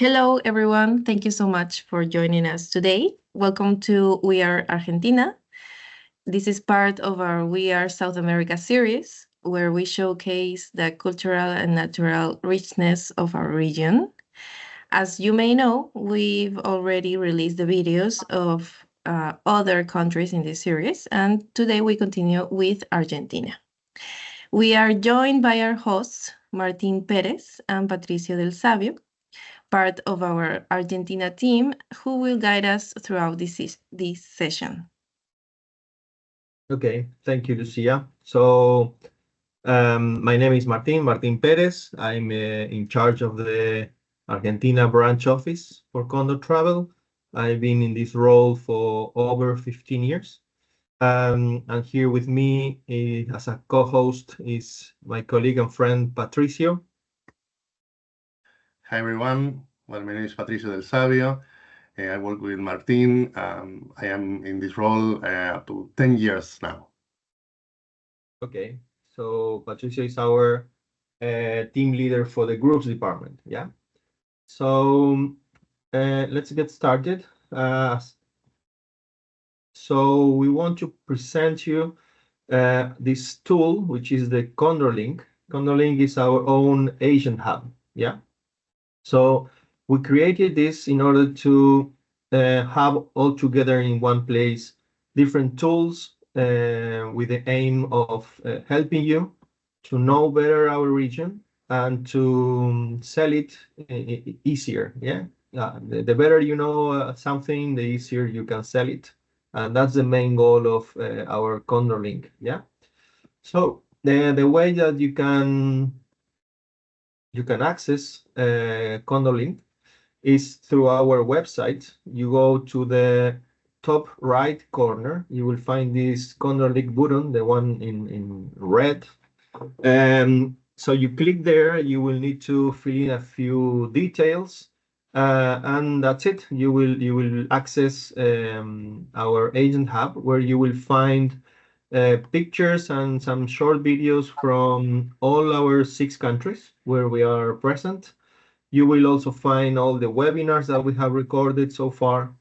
Hello, everyone. Thank you so much for joining us today. Welcome to We Are Argentina. This is part of our We Are South America series, where we showcase the cultural and natural richness of our region. As you may know, we've already released the videos of other countries in this series, and today we continue with Argentina. We are joined by our hosts, Martín Pérez and Patricio del Savio, part of our Argentina team, who will guide us throughout this session. Okay, thank you, Lucia. So my name is Martín Pérez. I'm in charge of the Argentina branch office for Condor Travel. I've been in this role for over 15 years. And here with me as a co-host is my colleague and friend, Patricio. Hi, everyone. Well, my name is Patricio del Savio. I work with Martin. I am in this role up to 10 years now. Okay, so Patricio is our team leader for the groups department. Yeah. So let's get started. So we want to present you this tool, which is the Condor Link. Condor Link is our own agent hub. Yeah. So we created this in order to have all together in one place different tools with the aim of helping you to know better our region and to sell it easier. Yeah. The better you know something, the easier you can sell it. And that's the main goal of our Condor Link. Yeah. So the way that you can access Condor Link is through our website. You go to the top right corner. You will find this Condor Link button, the one in red. So you click there. You will need to fill in a few details, and that's it. You will access our agent hub, where you will find pictures and some short videos from all our 6 countries where we are present. You will also find all the webinars that we have recorded so far,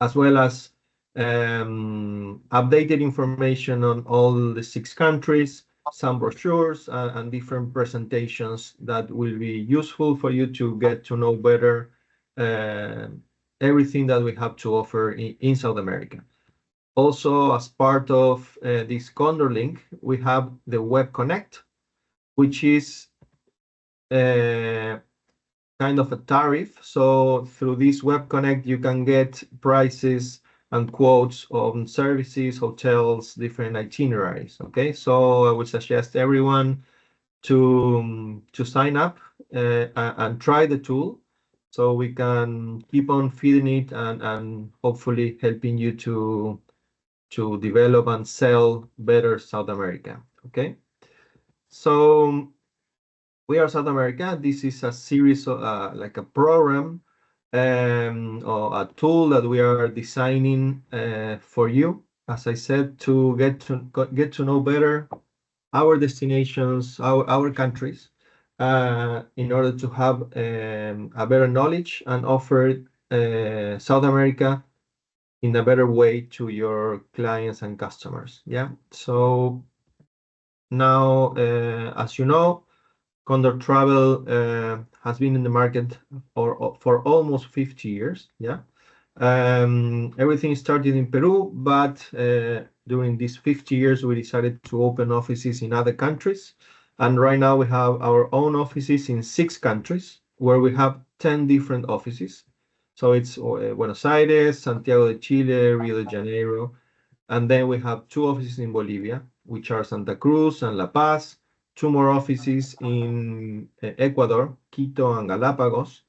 as well as updated information on all the 6 countries, some brochures, and different presentations that will be useful for you to get to know better everything that we have to offer in South America. Also, as part of this Condor Link, we have the Web Connect, which is kind of a tariff. So through this Web Connect, you can get prices and quotes on services, hotels, different itineraries. Okay, so I would suggest everyone to sign up and try the tool, so we can keep on feeding it and hopefully helping you to develop and sell better South America. Okay, so We Are South America. This is a series of like a program or a tool that we are designing for you, as I said, to get to know better our destinations, our countries, in order to have a better knowledge and offer South America in a better way to your clients and customers. Yeah. So now, as you know, Condor Travel has been in the market for almost 50 years. Yeah. Everything started in Peru, but during these 50 years, we decided to open offices in other countries. And right now we have our own offices in 6 countries, where we have 10 different offices. So it's Buenos Aires, Santiago de Chile, Rio de Janeiro. And then we have 2 offices in Bolivia, which are Santa Cruz and La Paz, 2 more offices in Ecuador, Quito and Galapagos.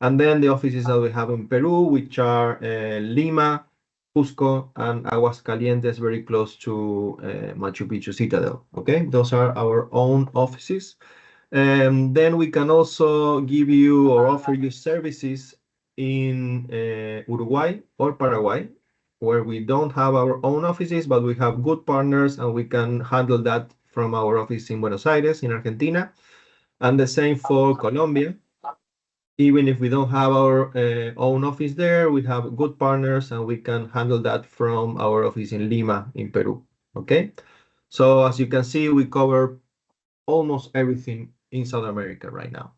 And then the offices that we have in Peru, which are Lima, Cusco, and Aguascalientes, very close to Machu Picchu Citadel. Okay, those are our own offices. And then we can also give you or offer you services in Uruguay or Paraguay, where we don't have our own offices, but we have good partners and we can handle that from our office in Buenos Aires, in Argentina. And the same for Colombia. even if we don't have our own office there, we have good partners and we can handle that from our office in Lima, in Peru. Okay. So as you can see, we cover almost everything in South America right now.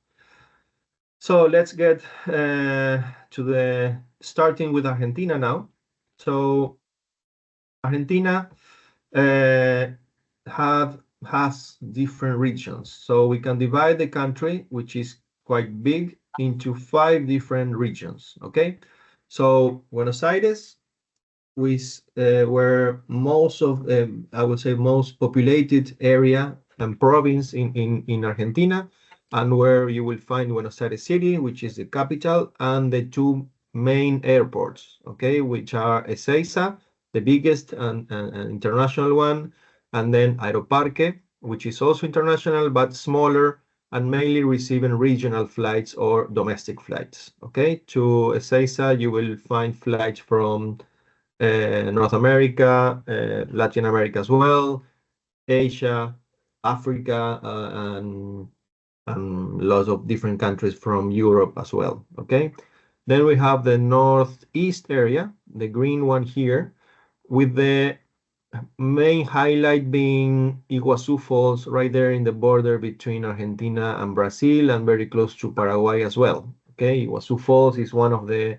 So let's get to the starting with Argentina now. So Argentina uh, has different regions. So we can divide the country, which is quite big, into 5 different regions. Okay. So Buenos Aires, where most of I would say most populated area and province in Argentina, and where you will find Buenos Aires City, which is the capital, and the 2 main airports, okay, which are Ezeiza, the biggest and international one, and then Aeroparque, which is also international but smaller and mainly receiving regional flights or domestic flights. Okay, to Ezeiza you will find flights from North America, Latin America as well, Asia, Africa, and lots of different countries from Europe as well. Okay. Then we have the northeast area, the green one here, with the main highlight being Iguazu Falls right there in the border between Argentina and Brazil and very close to Paraguay as well. Okay, Iguazu Falls is one of the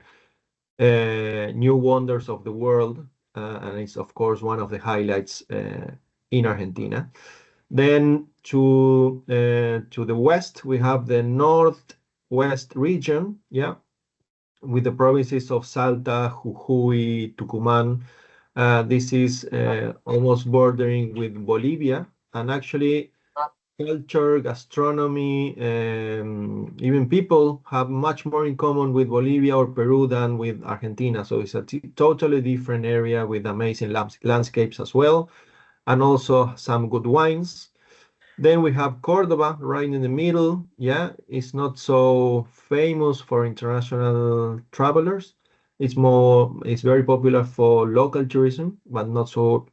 new wonders of the world, and it's of course one of the highlights in Argentina. Then to the west, we have the northwest region, yeah, with the provinces of Salta, Jujuy, Tucumán. This is almost bordering with Bolivia, and actually culture, gastronomy, even people have much more in common with Bolivia or Peru than with Argentina. So it's a totally different area with amazing landscapes as well, and also some good wines. Then we have Cordoba right in the middle. Yeah, it's not so famous for international travelers. It's very popular for local tourism, but not so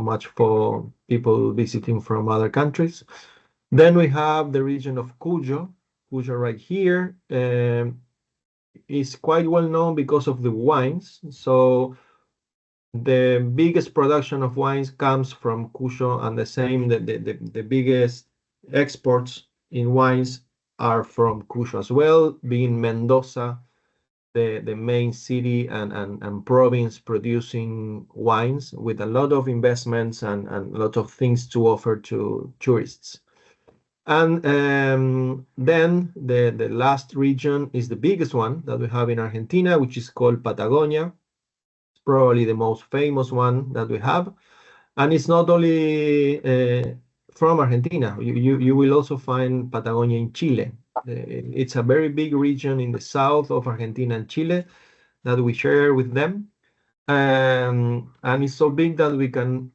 much for people visiting from other countries. Then we have the region of Cuyo. Cuyo right here is quite well known because of the wines. So the biggest production of wines comes from Cuyo, and the same, the biggest exports in wines are from Cuyo as well, being Mendoza, the main city and province producing wines with a lot of investments and a lot of things to offer to tourists. And then the last region is the biggest one that we have in Argentina, which is called Patagonia. It's probably the most famous one that we have. And it's not only from Argentina. You will also find Patagonia in Chile. It's a very big region in the south of Argentina and Chile that we share with them. And it's so big that we can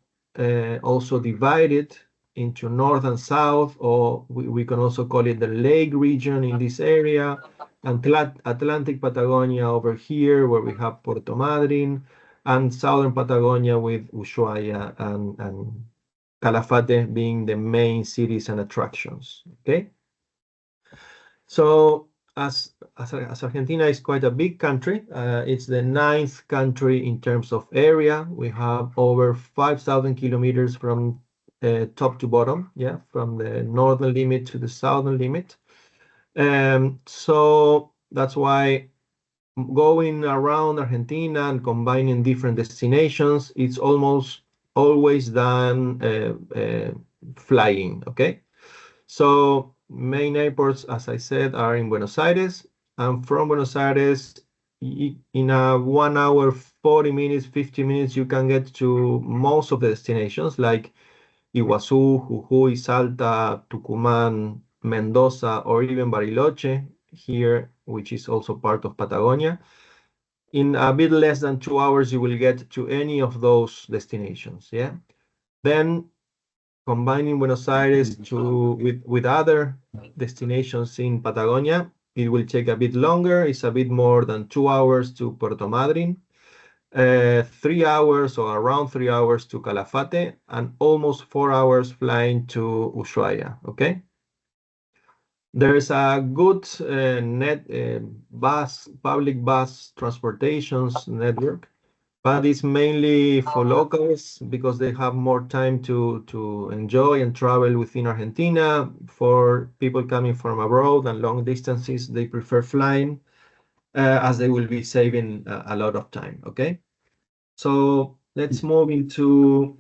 also divide it into north and south, or we can also call it the lake region in this area, and Atlantic Patagonia over here, where we have Puerto Madryn, and southern Patagonia with Ushuaia and Calafate being the main cities and attractions. Okay. So as Argentina is quite a big country, it's the 9th country in terms of area. We have over 5,000 kilometers from top to bottom, yeah, from the northern limit to the southern limit. So that's why going around Argentina and combining different destinations, it's almost always done flying, okay? So main airports, as I said, are in Buenos Aires. And from Buenos Aires, in a 1 hour, 40 minutes, 50 minutes, you can get to most of the destinations like Iguazú, Jujuy, Salta, Tucumán, Mendoza, or even Bariloche here, which is also part of Patagonia. In a bit less than 2 hours, you will get to any of those destinations. Yeah. Then combining Buenos Aires with other destinations in Patagonia, it will take a bit longer. It's a bit more than 2 hours to Puerto Madryn, 3 hours or around 3 hours to Calafate, and almost 4 hours flying to Ushuaia. Okay. There's a good public bus transportations network, but it's mainly for locals because they have more time to enjoy and travel within Argentina. For people coming from abroad and long distances, they prefer flying as they will be saving a lot of time. Okay, so let's move into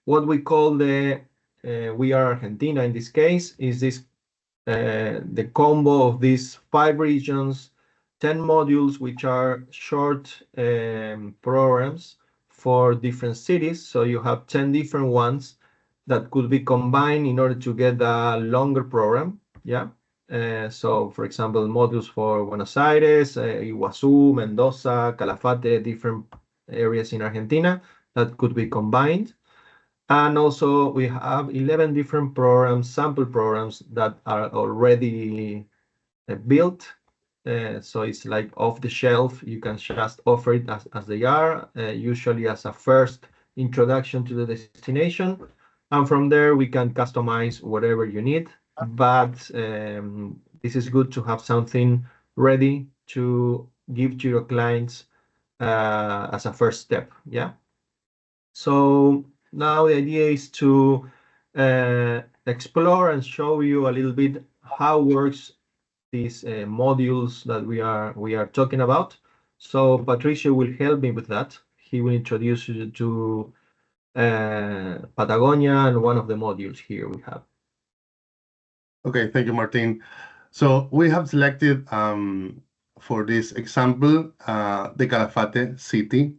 what we call the We Are Argentina. In this case, is this the combo of these 5 regions, 10 modules, which are short programs for different cities. So you have 10 different ones that could be combined in order to get a longer program. Yeah. So, for example, modules for Buenos Aires, Iguazú, Mendoza, Calafate, different areas in Argentina that could be combined. And also we have 11 different programs, sample programs that are already built. So it's like off the shelf. You can just offer it as they are, usually as a first introduction to the destination. And from there, we can customize whatever you need. But this is good to have something ready to give to your clients as a first step. Yeah. So now the idea is to explore and show you a little bit how works these modules that we are talking about. So Patricio will help me with that. He will introduce you to Patagonia and one of the modules here we have. Okay, thank you, Martin. So we have selected for this example the Calafate city,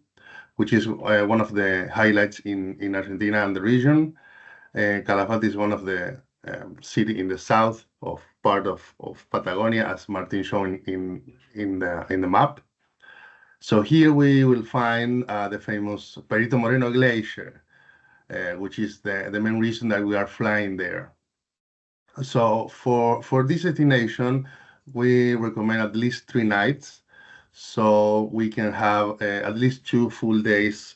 which is one of the highlights in Argentina and the region. Calafate is one of the city in the south of part of Patagonia, as Martin shown in the map. So here we will find the famous Perito Moreno Glacier, which is the main reason that we are flying there. So for this destination, we recommend at least 3 nights, so we can have at least 2 full days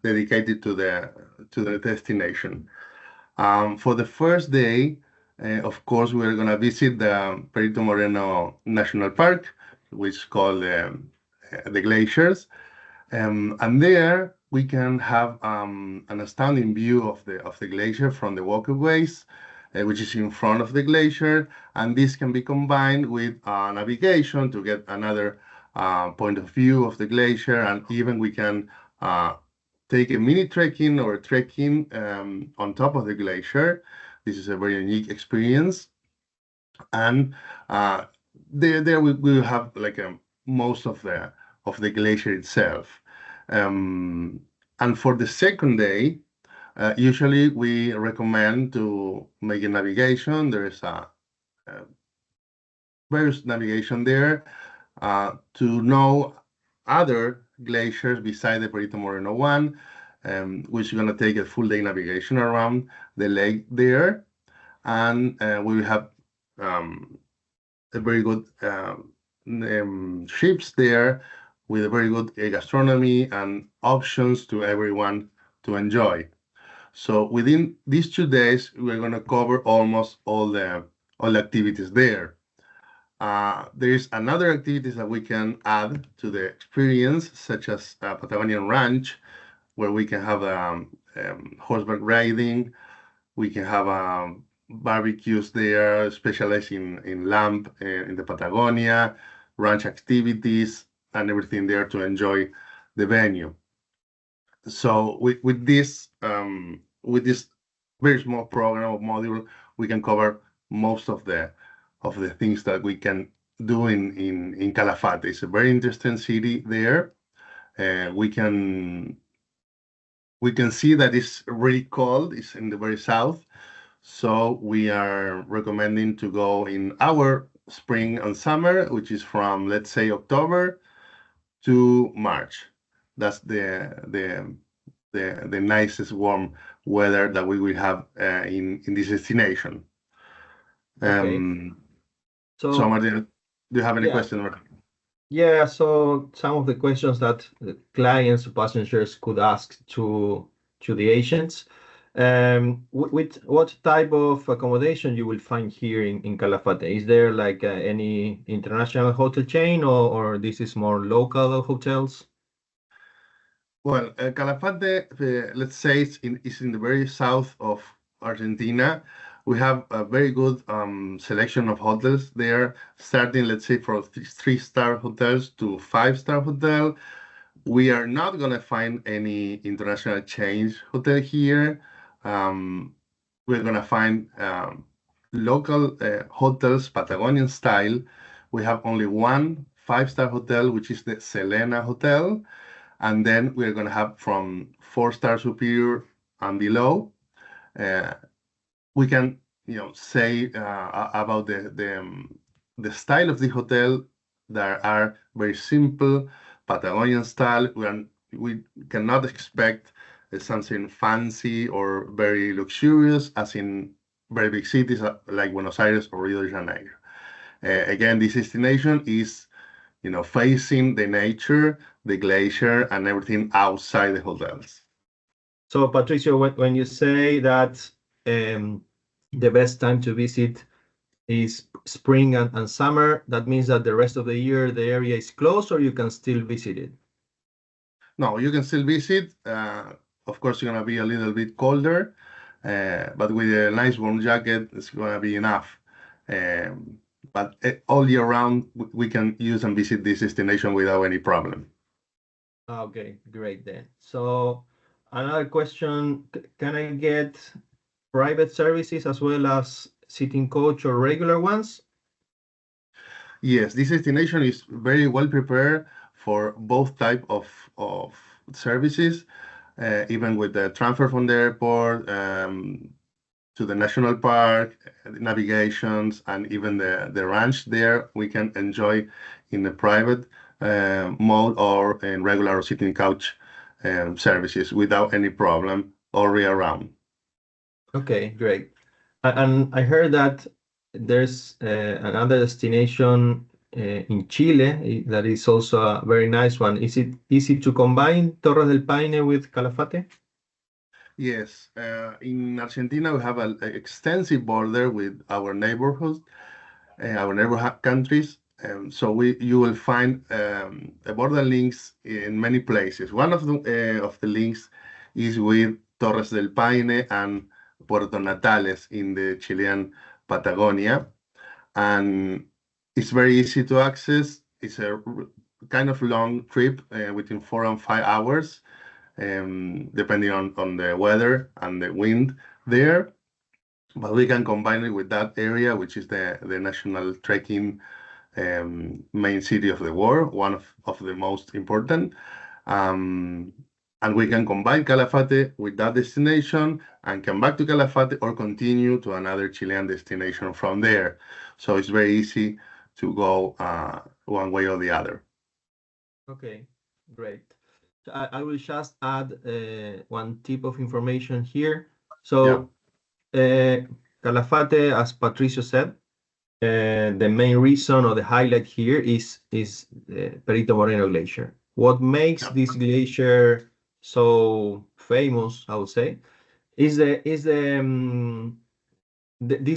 dedicated to the destination. For the first day, of course, we're going to visit the Perito Moreno National Park, which is called the glaciers. And there we can have an astounding view of the glacier from the walkways, which is in front of the glacier. And this can be combined with navigation to get another point of view of the glacier. And even we can take a mini trekking or trekking on top of the glacier. This is a very unique experience. And there we will have like most of the glacier itself. And for the second day, usually we recommend to make a navigation. There is a various navigation there to know other glaciers beside the Perito Moreno one, which is going to take a full day navigation around the lake there. And we will have a very good ships there with a very good gastronomy and options to everyone to enjoy. So within these 2 days, we're going to cover almost all the activities there. There is another activities that we can add to the experience, such as Patagonian Ranch, where we can have horseback riding. We can have barbecues there, specialized in lamb in the Patagonia, ranch activities, and everything there to enjoy the venue. So with this very small program or module, we can cover most of the things that we can do in Calafate. It's a very interesting city there. We can see that it's really cold. It's in the very south. So we are recommending to go in our spring and summer, which is from, let's say, October to March. That's the nicest warm weather that we will have in this destination. Okay. So Martin, do you have any questions? Yeah, so some of the questions that the clients, passengers could ask to the agents. With what type of accommodation you will find here in Calafate? Is there like any international hotel chain, or this is more local hotels? Well, Calafate, let's say, is in the very south of Argentina. We have a very good selection of hotels there, starting, let's say, from three-star hotels to five-star hotel. We are not going to find any international chains hotel here. We're going to find local hotels, Patagonian style. We have only one five-star hotel, which is the Selena Hotel. And then we're going to have from four-star superior and below. Uh, we can, say about the style of the hotel that are very simple, Patagonian style. We cannot expect something fancy or very luxurious, as in very big cities like Buenos Aires or Rio de Janeiro. Again, this destination is, facing the nature, the glacier, and everything outside the hotels. So, Patricio, when you say that the best time to visit is spring and summer, that means that the rest of the year the area is closed, or you can still visit it? No, you can still visit. Of course, it's going to be a little bit colder, but with a nice warm jacket, it's going to be enough. But all year round, we can use and visit this destination without any problem. Okay, great then. So another question, can I get private services as well as sitting coach or regular ones? Yes, this destination is very well prepared for both type of services, even with the transfer from the airport to the national park, navigations, and even the ranch there, we can enjoy in the private mode or in regular sitting couch services without any problem all year round. Okay, great. And I heard that there's another destination in Chile that is also a very nice one. Is it easy to combine Torres del Paine with Calafate? Yes, in Argentina we have an extensive border with our neighborhoods, our neighborhood countries. So you will find border links in many places. One of the links is with Torres del Paine and Puerto Natales in the Chilean Patagonia, and it's very easy to access. It's a kind of long trip within 4 and 5 hours, depending on the weather and the wind there. But we can combine it with that area, which is the national trekking main city of the world, one of the most important. And we can combine Calafate with that destination and come back to Calafate or continue to another Chilean destination from there. So it's very easy to go one way or the other. Okay, great. So I will just add one tip of information here. So Calafate, as Patricio said, the main reason or the highlight here is Perito Moreno Glacier. What makes this glacier so famous, I would say, is this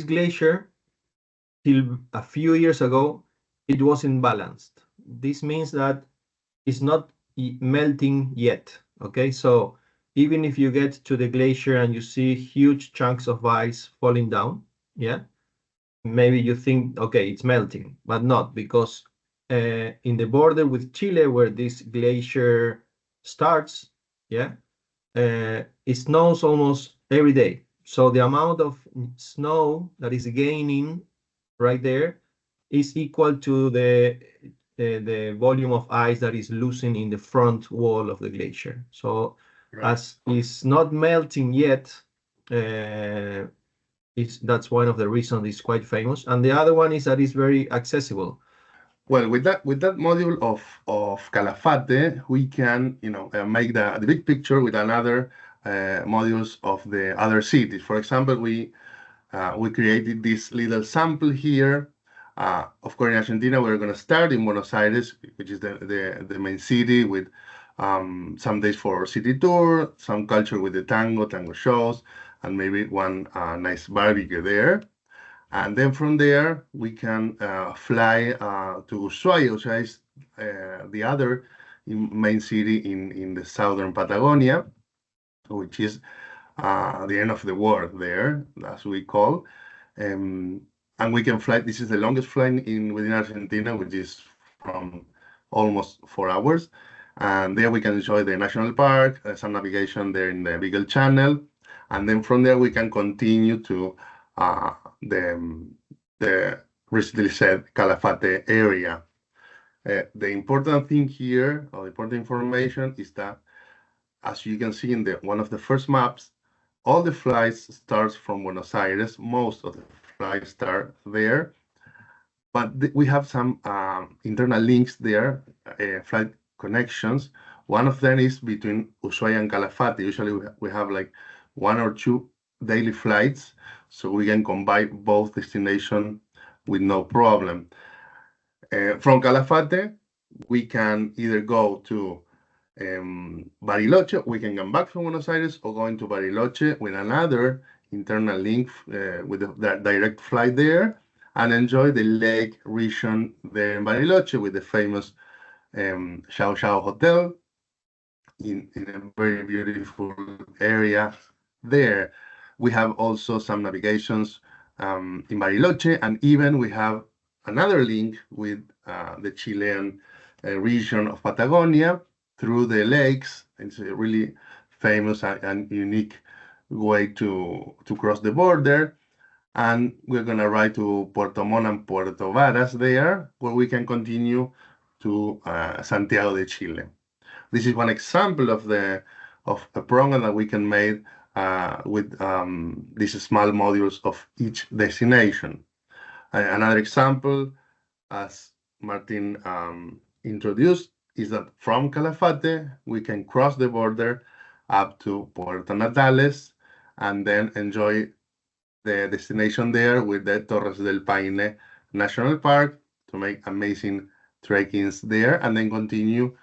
glacier till a few years ago it wasn't balanced. This means that it's not melting yet. Okay, so even if you get to the glacier and you see huge chunks of ice falling down, yeah, maybe you think, okay, it's melting, but not, because in the border with Chile, where this glacier starts, yeah, it snows almost every day. So the amount of snow that is gaining right there is equal to the volume of ice that is losing in the front wall of the glacier. So as it's not melting yet, that's one of the reasons it's quite famous. And the other one is that it's very accessible. Well, with that module of Calafate, we can make the big picture with another modules of the other cities. For example, we created this little sample here. Of course, in Argentina, we're going to start in Buenos Aires, which is the main city, with some days for city tour, some culture with the tango shows, and maybe one nice barbecue there. And then from there, we can fly to Ushuaia. Ushuaia is the other main city in the southern Patagonia, which is the end of the world there, as we call. And we can fly. This is the longest flight within Argentina, which is from almost 4 hours. And there we can enjoy the national park, some navigation there in the Beagle Channel, and then from there we can continue to the recently said Calafate area. The important thing here, or important information, is that, as you can see in one of the first maps, all the flights starts from Buenos Aires. Most of the flights start there, but we have some internal links there, flight connections. One of them is between Ushuaia and Calafate. Usually we have like 1 or 2 daily flights, so we can combine both destinations with no problem. From Calafate, we can either go to Bariloche, we can come back from Buenos Aires, or go into Bariloche with another internal link with the direct flight there, and enjoy the lake region there in Bariloche with the famous Xiao Xiao Hotel in a very beautiful area there. We have also some navigations in Bariloche, and even we have another link with the Chilean region of Patagonia through the lakes. It's a really famous and unique way to cross the border. And we're going to ride to Puerto Montt and Puerto Varas there, where we can continue to Santiago de Chile. This is one example of a program that we can make with these small modules of each destination. Another example, as Martin introduced, is that from Calafate, we can cross the border up to Puerto Natales and then enjoy the destination there with the Torres del Paine National Park to make amazing trekkings there, and then continue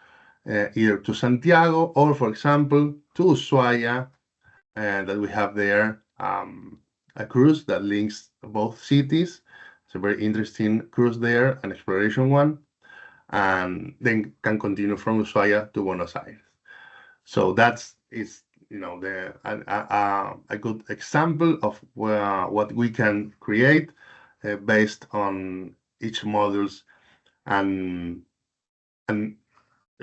either to Santiago or, for example, to Ushuaia, that we have there a cruise that links both cities. It's a very interesting cruise there, an exploration one, and then can continue from Ushuaia to Buenos Aires. So that's a good example of what we can create based on each modules. And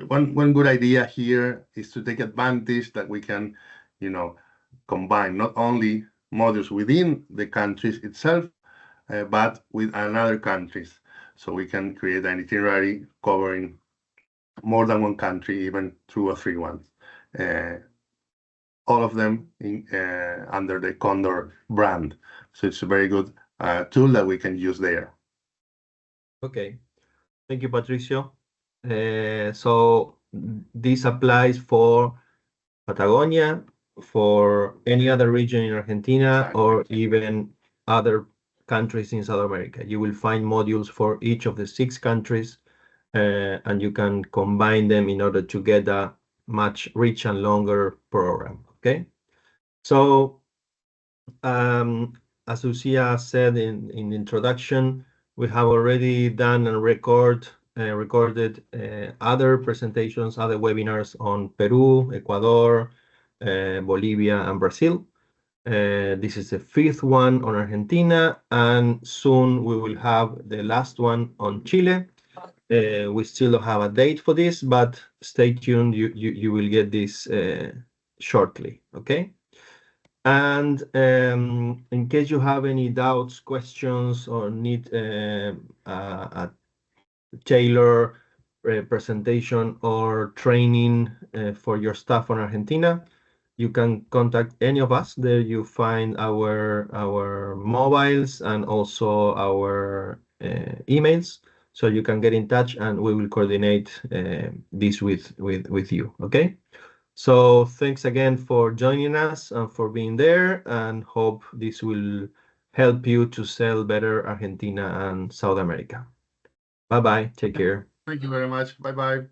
one good idea here is to take advantage that we can, combine not only modules within the countries itself, but with another countries. So we can create an itinerary covering more than one country, even 2 or 3 ones. All of them under the Condor brand. So it's a very good tool that we can use there. Okay, thank you, Patricio. So this applies for Patagonia, for any other region in Argentina, or even other countries in South America. You will find modules for each of the 6 countries, and you can combine them in order to get a much rich and longer program. Okay, so as Lucia said in the introduction, we have already done and recorded other presentations, other webinars on Peru, Ecuador, Bolivia, and Brazil. This is the 5th one on Argentina, and soon we will have the last one on Chile. We still don't have a date for this, but stay tuned. You will get this shortly. Okay. And in case you have any doubts, questions, or need a tailored presentation or training for your staff on Argentina, you can contact any of us. There you find our mobiles and also our emails, so you can get in touch and we will coordinate this with you. Okay. So thanks again for joining us and for being there, and hope this will help you to sell better Argentina and South America. Bye-bye. Take care. Thank you very much. Bye-bye.